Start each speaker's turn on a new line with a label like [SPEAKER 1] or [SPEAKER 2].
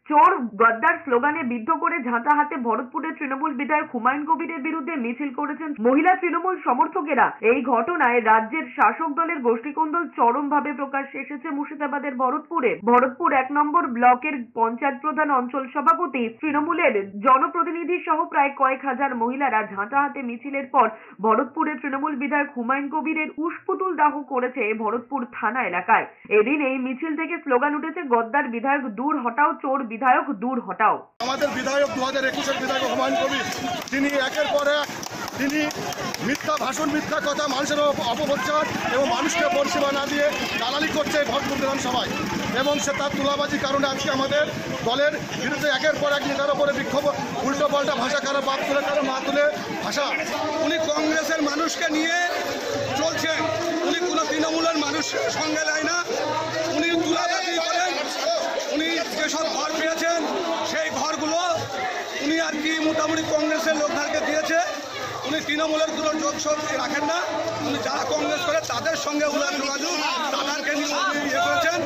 [SPEAKER 1] চোর গদ্দার স্লোগানে বিদ্ধ করে ঝাঁটা হাতে ভরতপুরের তৃণমূল বিধায়ক হুমায়ুন কবিরের বিরুদ্ধে মিছিল করেছেন মহিলা তৃণমূল সমর্থকেরা। এই ঘটনায় রাজ্যের শাসক দলের গোষ্ঠীকন্দল চরমভাবে প্রকাশ্যে এসেছে মুর্শিদাবাদের ভরতপুর 1 নম্বর ব্লকের পঞ্চায়েত প্রধান, অঞ্চল সভাপতি, তৃণমূলের জনপ্রতিনিধি সহ প্রায় কয়েক হাজার মহিলারা ঝাঁটা হাতে মিছিলের পর ভরতপুরের তৃণমূল বিধায়ক হুমায়ুন কবিরের উসপুতুল দাহ করেছে ভরতপুর থানা এলাকায়। এদিন এই মিছিল থেকে স্লোগান উঠেছে, গদ্দার বিধায়ক দূর হটাও, চোর বিধায়ক দূর হটাও।
[SPEAKER 2] আমাদের বিধায়ক 2021-এর বিধায়ক হুমায়ুন কবির, তিনি একের পর এক মিথ্যা ভাষণ, মিথ্যা কথা, মানুষের অপপ্রচার এবং মানুষকে পরিষেবা না দিয়ে দালালি করছে ভরতপুর বিধানসভায়, এবং সে তার তুলাবাজি কারণে আজকে আমাদের দলের বিরুদ্ধে একের পর এক নেতার উপরে বিক্ষোভ, উল্টো পাল্টা ভাষা, কারো বাপ তুলে কারো মা তুলে ভাষা।
[SPEAKER 3] উনি কংগ্রেসের মানুষকে নিয়ে চলছেন, উনি কোনো তৃণমূলের মানুষের সঙ্গে নেয় না। উনি তুলাবাজি করেন, উনি যেসব ঘর পেয়েছেন সেই ঘরগুলো উনি আর কি মোটামুটি কংগ্রেসের লোকদেরকে দিয়েছে। উনি তৃণমূলের কোনো যোগসব রাখেন না। উনি যারা কংগ্রেস করে তাদের সঙ্গে উনার যোগাযোগ, তাদেরকে নিয়ে উনি ইয়ে করেছেন।